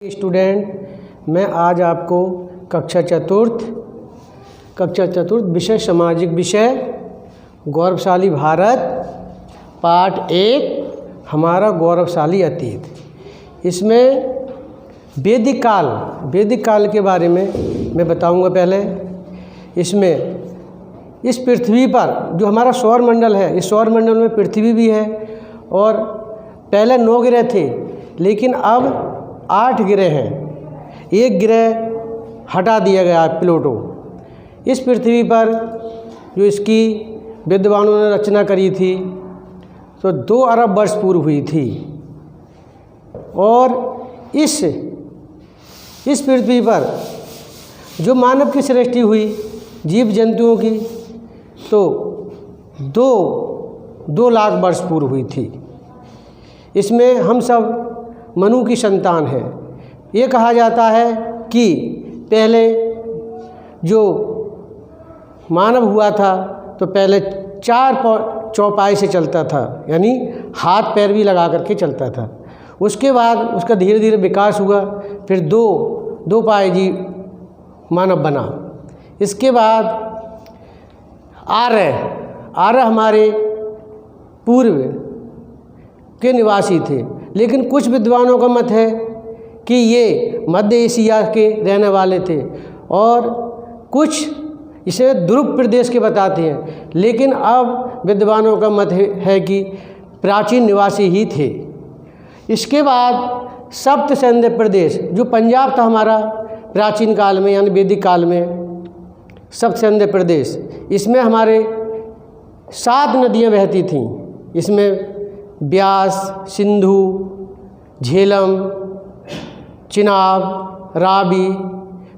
Student, मैं आज आपको कक्षा चतुर्थ विषय सामाजिक विषय गौरवशाली भारत पाठ 1 हमारा गौरवशाली अतीत, इसमें वैदिक काल के बारे में मैं बताऊंगा। पहले इसमें इस पृथ्वी पर जो हमारा सौरमंडल है, इस सौरमंडल में पृथ्वी भी है और पहले 9 ग्रह थे, लेकिन अब 8 ग्रह हैं। एक ग्रह हटा दिया गया प्लूटो। इस पृथ्वी पर जो इसकी विद्वानों ने रचना करी थी तो 2 अरब वर्ष पूर्व हुई थी और इस पृथ्वी पर जो मानव की सृष्टि हुई जीव जंतुओं की तो 2 लाख वर्ष पूर्व हुई थी। इसमें हम सब मनु की संतान है। ये कहा जाता है कि पहले जो मानव हुआ था तो पहले 4 चौपाई से चलता था, यानी हाथ पैर भी लगा करके चलता था। उसके बाद उसका धीरे धीरे विकास हुआ, फिर दो पाए जी मानव बना। इसके बाद आर्य हमारे पूर्व के निवासी थे, लेकिन कुछ विद्वानों का मत है कि ये मध्य एशिया के रहने वाले थे और कुछ इसे ध्रुव प्रदेश के बताते हैं, लेकिन अब विद्वानों का मत है कि प्राचीन निवासी ही थे। इसके बाद सप्त सैन्य प्रदेश जो पंजाब था हमारा प्राचीन काल में, यानी वैदिक काल में सप्त सैन्य प्रदेश, इसमें हमारे 7 नदियाँ बहती थीं। इसमें ब्यास, सिंधु, झेलम, चिनाब, रावी,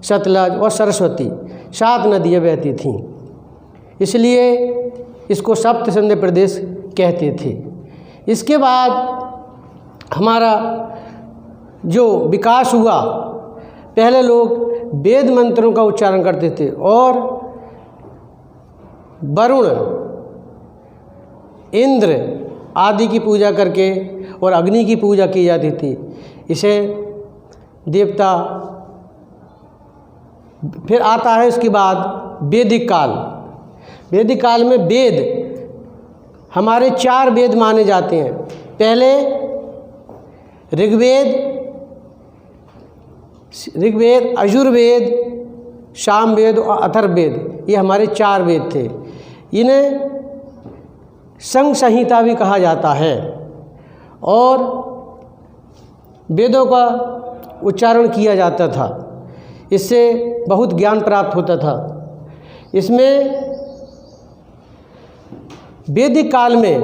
सतलज और सरस्वती 7 नदियाँ बहती थीं, इसलिए इसको सप्त सैन्य प्रदेश कहते थे। इसके बाद हमारा जो विकास हुआ, पहले लोग वेद मंत्रों का उच्चारण करते थे और वरुण, इंद्र आदि की पूजा करके और अग्नि की पूजा की जाती थी। इसे देवता। फिर आता है इसके बाद वैदिक काल में वेद हमारे 4 वेद माने जाते हैं। पहले ऋग्वेद, यजुर्वेद, सामवेद और अथर्ववेद, ये हमारे 4 वेद थे। इन्हें संघ संहिता भी कहा जाता है और वेदों का उच्चारण किया जाता था। इससे बहुत ज्ञान प्राप्त होता था। इसमें वैदिक काल में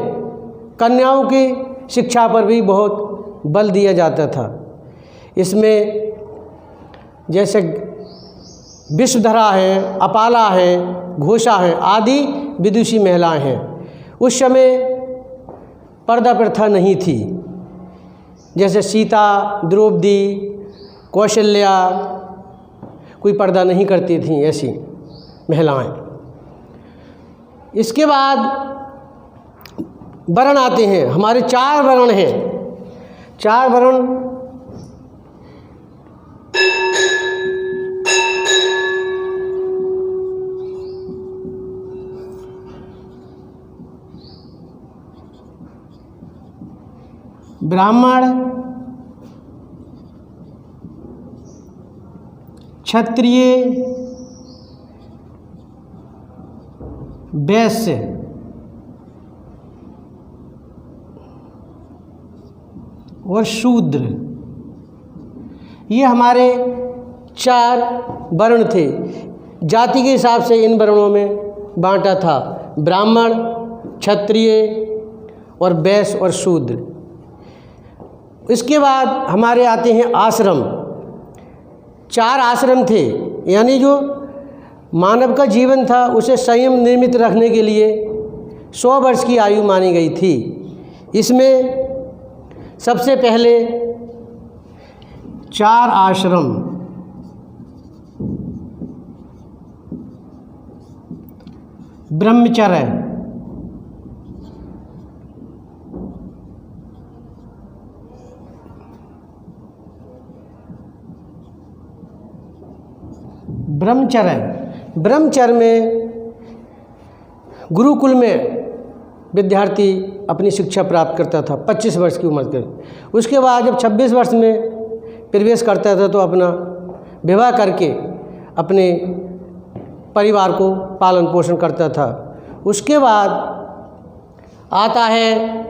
कन्याओं की शिक्षा पर भी बहुत बल दिया जाता था। इसमें जैसे विश्वधरा है, अपाला है, घोषा है आदि विदुषी महिलाएं हैं। उस समय पर्दा प्रथा नहीं थी, जैसे सीता, द्रौपदी, कौशल्या कोई पर्दा नहीं करती थीं ऐसी महिलाएं। इसके बाद वर्ण आते हैं। हमारे 4 वर्ण हैं। 4 वर्ण ब्राह्मण, क्षत्रिय, वैश्य और शूद्र, ये हमारे 4 वर्ण थे। जाति के हिसाब से इन वर्णों में बांटा था, ब्राह्मण, क्षत्रिय और वैश्य और शूद्र। इसके बाद हमारे आते हैं आश्रम। 4 आश्रम थे, यानी जो मानव का जीवन था उसे संयम निर्मित रखने के लिए 100 वर्ष की आयु मानी गई थी। इसमें सबसे पहले 4 आश्रम ब्रह्मचर्य, ब्रह्मचर्य में गुरुकुल में विद्यार्थी अपनी शिक्षा प्राप्त करता था 25 वर्ष की उम्र के। उसके बाद जब 26 वर्ष में प्रवेश करता था तो अपना विवाह करके अपने परिवार को पालन पोषण करता था। उसके बाद आता है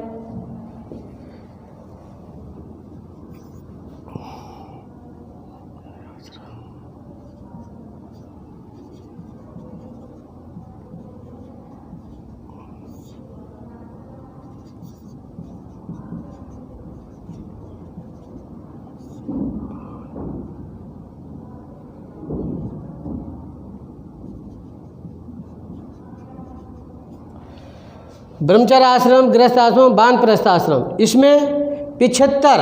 ब्रह्मचर्य आश्रम, गृहस्थ आश्रम, वानप्रस्थ आश्रम। इसमें 75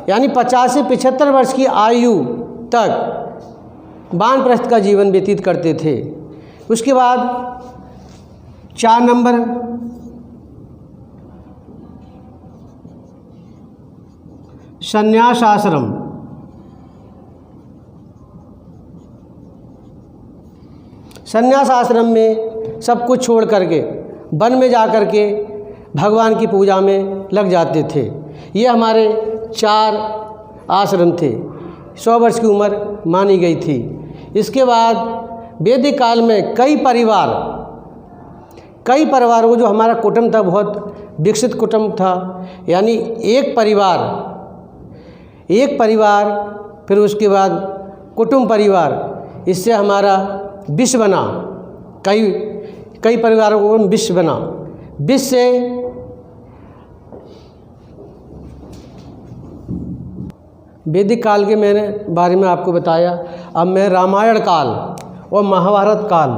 यानी 50 से 75 वर्ष की आयु तक वानप्रस्थ का जीवन व्यतीत करते थे। उसके बाद 4 नंबर संन्यास आश्रम। संन्यास आश्रम में सब कुछ छोड़ करके वन में जा कर के भगवान की पूजा में लग जाते थे। ये हमारे 4 आश्रम थे। 100 वर्ष की उम्र मानी गई थी। इसके बाद वैदिक काल में कई परिवारों को, जो हमारा कुटुंब था बहुत विकसित कुटुंब था, यानी एक परिवार फिर उसके बाद कुटुंब परिवार, इससे हमारा विश्व बना। कई परिवारों को विश्व बना। विश्व से वैदिक काल के मैंने बारे में आपको बताया। अब मैं रामायण काल और महाभारत काल,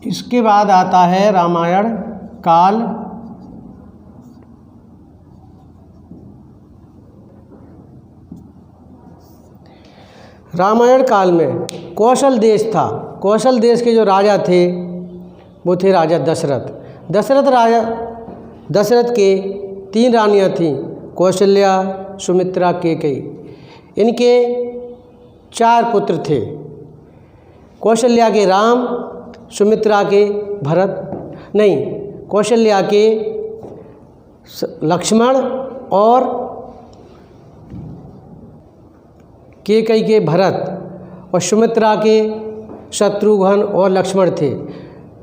इसके बाद आता है रामायण काल। रामायण काल में कौशल देश था। कौशल देश के जो राजा थे वो थे राजा दशरथ के 3 रानियाँ थीं, कौशल्या, सुमित्रा, कैकेयी। इनके 4 पुत्र थे। कौशल्या के राम, सुमित्रा के कौशल्या के लक्ष्मण और कैकेयी के भरत और सुमित्रा के शत्रुघ्न और लक्ष्मण थे।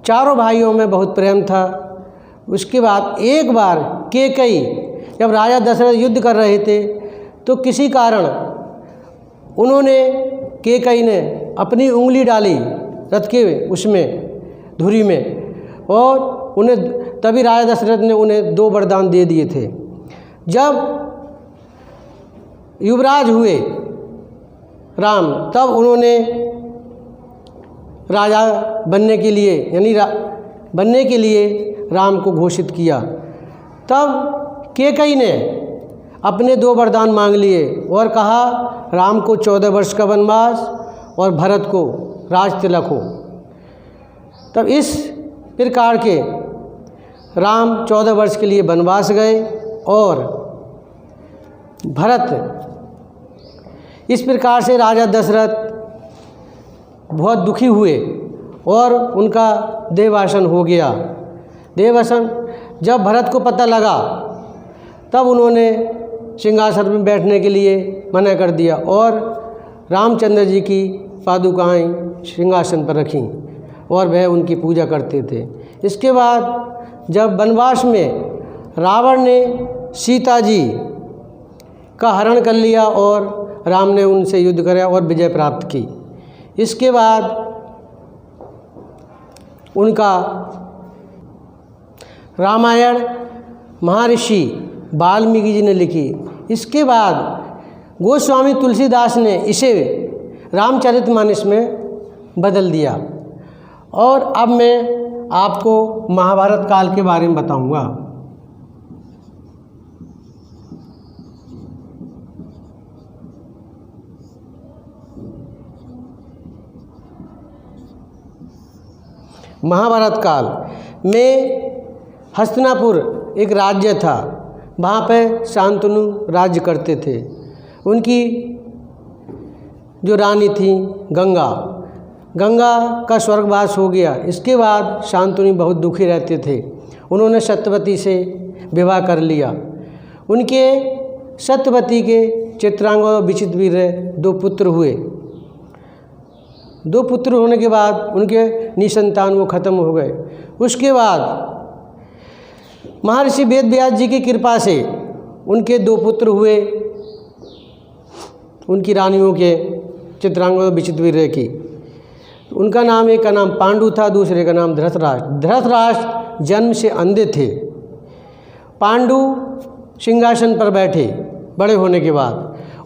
चारों भाइयों में बहुत प्रेम था। उसके बाद एक बार कैकेयी, जब राजा दशरथ युद्ध कर रहे थे तो किसी कारण कैकेयी ने अपनी उंगली डाली रथ के उसमें धुरी में, और तभी राजा दशरथ ने उन्हें 2 वरदान दे दिए थे। जब युवराज हुए राम, तब उन्होंने राजा बनने के लिए राम को घोषित किया। तब कैकेयी ने अपने 2 वरदान मांग लिए और कहा राम को 14 वर्ष का वनवास और भरत को राज तिलक हो। तब इस प्रकार के राम 14 वर्ष के लिए वनवास गए और भरत, इस प्रकार से राजा दशरथ बहुत दुखी हुए और उनका देहावसान हो गया। देहावसान जब भरत को पता लगा तब उन्होंने सिंहासन में बैठने के लिए मना कर दिया और रामचंद्र जी की पादुकाएं सिंहासन पर रखीं और वह उनकी पूजा करते थे। इसके बाद जब वनवास में रावण ने सीता जी का हरण कर लिया और राम ने उनसे युद्ध किया और विजय प्राप्त की। इसके बाद उनका रामायण महर्षि वाल्मीकि जी ने लिखी। इसके बाद गोस्वामी तुलसीदास ने इसे रामचरितमानस में बदल दिया। और अब मैं आपको महाभारत काल के बारे में बताऊंगा। महाभारत काल में हस्तिनापुर एक राज्य था। वहाँ पे शांतनु राज्य करते थे। उनकी जो रानी थी गंगा, गंगा का स्वर्गवास हो गया। इसके बाद शांतनु बहुत दुखी रहते थे। उन्होंने सत्यवती से विवाह कर लिया। उनके सत्यवती के चित्रांगद और विचित्रवीर 2 पुत्र हुए। 2 पुत्र होने के बाद उनके निसंतान वो खत्म हो गए। उसके बाद महर्षि वेदव्यास जी की कृपा से उनके 2 पुत्र हुए, उनकी रानियों के चित्रांगद और विचित्रवीर की। उनका नाम, एक का नाम पांडु था, दूसरे का नाम धृतराष्ट्र। धृतराष्ट्र जन्म से अंधे थे। पांडु सिंहासन पर बैठे बड़े होने के बाद।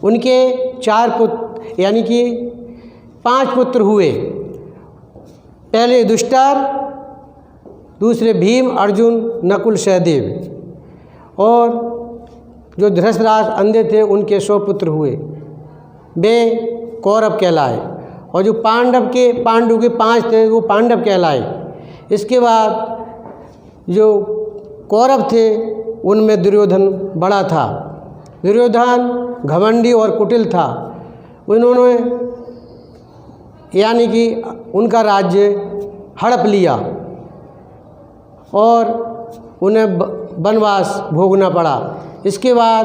उनके 4 पुत्र यानी कि 5 पुत्र हुए। पहले युधिष्ठिर, दूसरे भीम, अर्जुन, नकुल, सहदेव। और जो धृतराष्ट्र अंधे थे उनके 100 पुत्र हुए, वे कौरव कहलाए। और जो पांडु के 5 थे वो पांडव कहलाए। इसके बाद जो कौरव थे उनमें दुर्योधन बड़ा था। दुर्योधन घमंडी और कुटिल था। उन्होंने यानी कि उनका राज्य हड़प लिया और उन्हें वनवास भोगना पड़ा। इसके बाद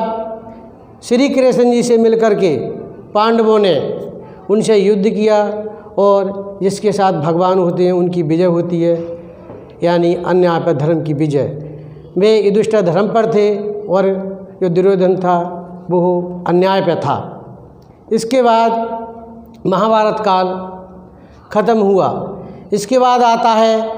श्री कृष्ण जी से मिलकर के पांडवों ने उनसे युद्ध किया और जिसके साथ भगवान होते हैं उनकी विजय होती है, यानी अन्याय पर धर्म की विजय। वे युधिष्ठिर धर्म पर थे और जो दुर्योधन था वो अन्याय पर था। इसके बाद महाभारत काल खत्म हुआ। इसके बाद आता है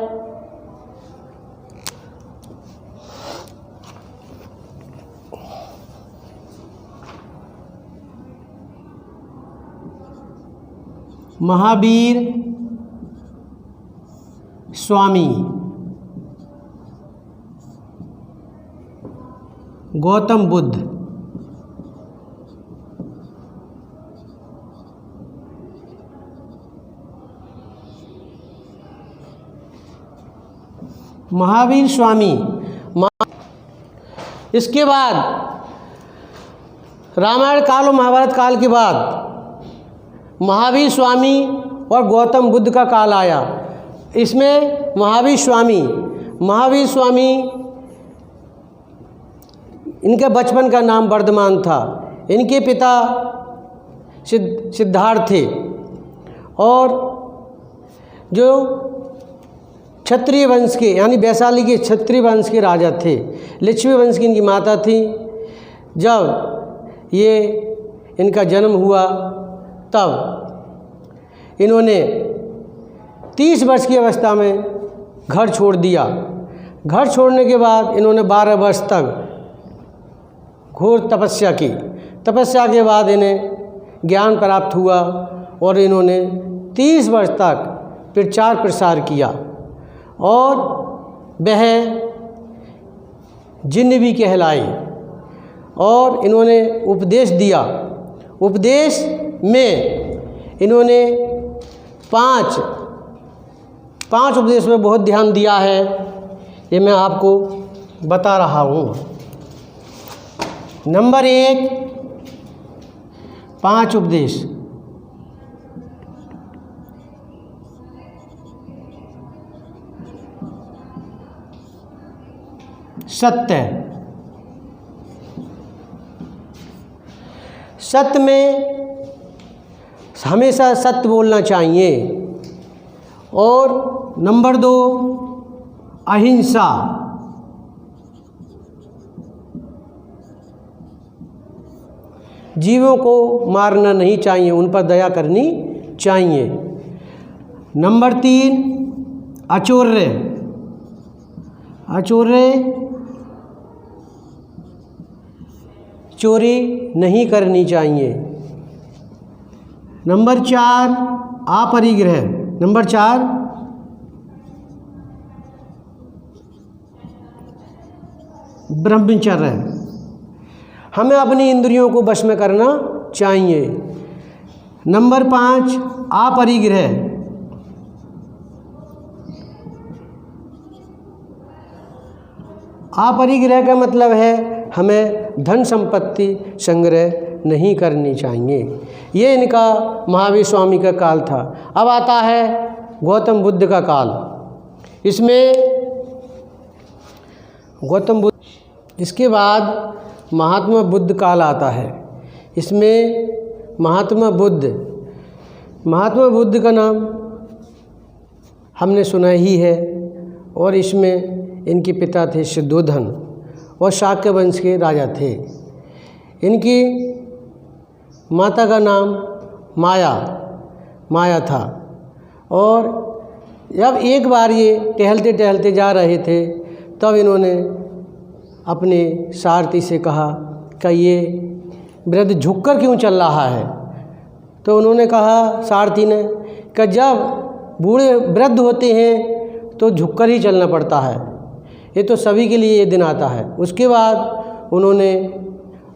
महावीर स्वामी, गौतम बुद्ध। महावीर स्वामी। इसके बाद रामायण काल और महाभारत काल के बाद महावीर स्वामी और गौतम बुद्ध का काल आया। इसमें महावीर स्वामी इनके बचपन का नाम वर्धमान था। इनके पिता सिद्धार्थ थे और जो क्षत्रिय वंश के यानी वैशाली के क्षत्रिय वंश के राजा थे। लक्ष्मी वंश की इनकी माता थी। जब ये इनका जन्म हुआ तब इन्होंने 30 वर्ष की अवस्था में घर छोड़ दिया। घर छोड़ने के बाद इन्होंने 12 वर्ष तक घोर तपस्या की। तपस्या के बाद इन्हें ज्ञान प्राप्त हुआ और इन्होंने 30 वर्ष तक प्रचार प्रसार किया और वह जिन्न भी कहलाए और इन्होंने उपदेश दिया। उपदेश में इन्होंने 5 उपदेश में बहुत ध्यान दिया है। ये मैं आपको बता रहा हूँ। नंबर 1, 5 उपदेश। सत्य में हमेशा सत्य बोलना चाहिए। और नंबर 2, अहिंसा। जीवों को मारना नहीं चाहिए, उन पर दया करनी चाहिए। नंबर 3, अचौर्य। चोरी नहीं करनी चाहिए। नंबर 4, अपरिग्रह। नंबर 4, ब्रह्मचर्य। हमें अपनी इंद्रियों को वश में करना चाहिए। नंबर 5, अपरिग्रह। अपरिग्रह का मतलब है हमें धन संपत्ति संग्रह नहीं करनी चाहिए। ये इनका महावीर स्वामी का काल था। अब आता है गौतम बुद्ध का काल। इसमें गौतम बुद्ध, इसके बाद महात्मा बुद्ध काल आता है। इसमें महात्मा बुद्ध का नाम हमने सुना ही है, और इसमें इनके पिता थे शुद्धोधन और शाक्य वंश के राजा थे। इनकी माता का नाम माया था। और जब एक बार ये टहलते टहलते जा रहे थे, तब इन्होंने अपने सारथी से कहा कि ये वृद्ध झुककर क्यों चल रहा है। तो उन्होंने कहा, सारथी ने, कि जब बूढ़े वृद्ध होते हैं तो झुककर ही चलना पड़ता है, ये तो सभी के लिए ये दिन आता है। उसके बाद उन्होंने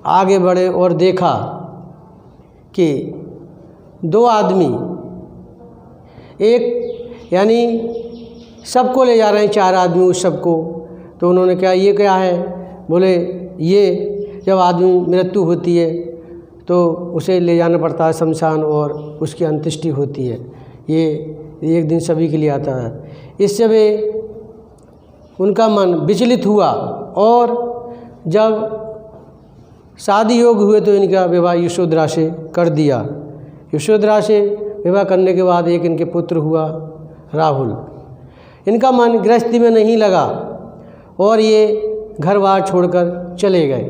आगे बढ़े और देखा कि दो आदमी, एक यानी सबको ले जा रहे हैं, 4 आदमी उस सबको। तो उन्होंने कहा, ये क्या है? बोले, ये जब आदमी मृत्यु होती है तो उसे ले जाना पड़ता है शमशान, और उसकी अंत्येष्टि होती है। ये एक दिन सभी के लिए आता है। इससे वे उनका मन विचलित हुआ, और जब शादी योग हुए तो इनका विवाह यशोधरा से कर दिया। यशोधरा से विवाह करने के बाद एक इनके पुत्र हुआ, राहुल। इनका मन गृहस्थी में नहीं लगा और ये घर बार छोड़कर चले गए।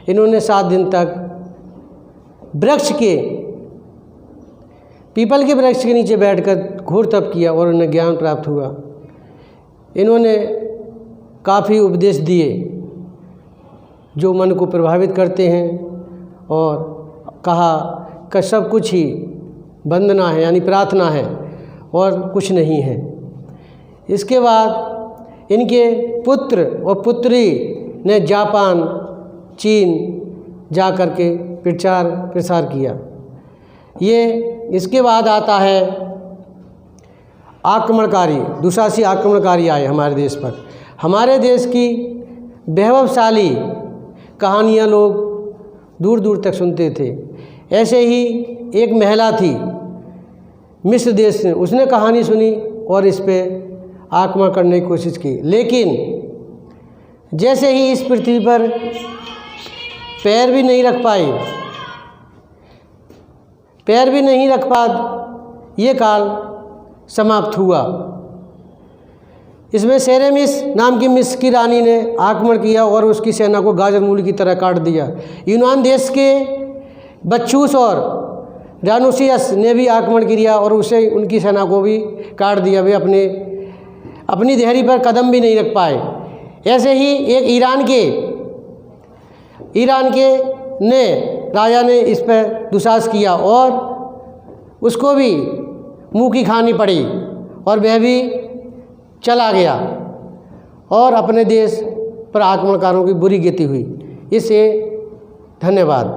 इन्होंने 7 दिन तक पीपल के वृक्ष के नीचे बैठकर घोर तप किया और उन्हें ज्ञान प्राप्त हुआ। इन्होंने काफ़ी उपदेश दिए जो मन को प्रभावित करते हैं, और कहा कि सब कुछ ही वंदना है, यानी प्रार्थना है, और कुछ नहीं है। इसके बाद इनके पुत्र और पुत्री ने जापान, चीन जा कर के प्रचार प्रसार किया। ये इसके बाद आता है आक्रमणकारी, दुशासी आक्रमणकारी आए हमारे देश पर। हमारे देश की वैभवशाली कहानियाँ लोग दूर दूर तक सुनते थे। ऐसे ही एक महिला थी मिस्र देश में, उसने कहानी सुनी और इस पे आक्रमण करने की कोशिश की, लेकिन जैसे ही इस पृथ्वी पर पैर भी नहीं रख पा ये काल समाप्त हुआ। इसमें सेरेमिस नाम की मिस्र की रानी ने आक्रमण किया और उसकी सेना को गाजर मूली की तरह काट दिया। यूनान देश के बच्चूस और डानुसियस ने भी आक्रमण किया और उसे उनकी सेना को भी काट दिया। वे अपनी देहरी पर कदम भी नहीं रख पाए। ऐसे ही एक ईरान के राजा ने इस पर दुशास किया और उसको भी मुँह की खानी पड़ी और वह भी चला गया और अपने देश पर आक्रमणकारों की बुरी गति हुई। इससे धन्यवाद।